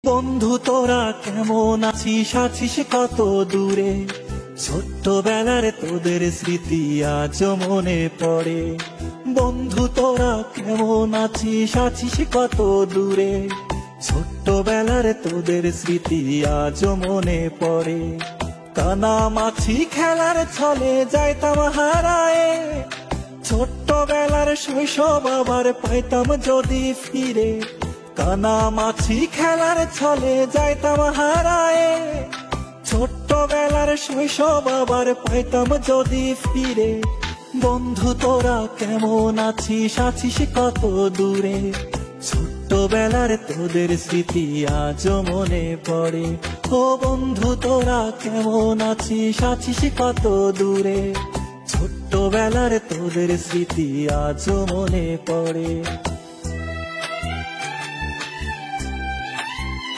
বন্ধু তোরা কেমন আছিস, আছিস কত দূরে? ছোট্টবেলার তোদের স্মৃতি আজ মনে পড়ে। বন্ধু তোরা কেমন আছিস, আছিস কত দূরে? ছোট্টবেলার তোদের স্মৃতি আজ মনে পড়ে। কানামাছি খেলার ছলে যাইতাম হারায়ে, ছোট্টবেলার শৈশব আবার পাইতাম যদি ফিরে। কানামাছি খেলার ছলে যাইতাম হারায়ে, ছোট্টবেলার শৈশব আবার পাইতাম যদি ফিরে। বন্ধু তোরা কেমন আছিস, আছিস কত দূরে? ছোট্টবেলার তোদের স্মৃতি আজ মনে পড়ে। ও বন্ধু তোরা কেমন আছিস, আছিস কত দূরে? ছোট্টবেলার তোদের স্মৃতি আজ মনে পড়ে।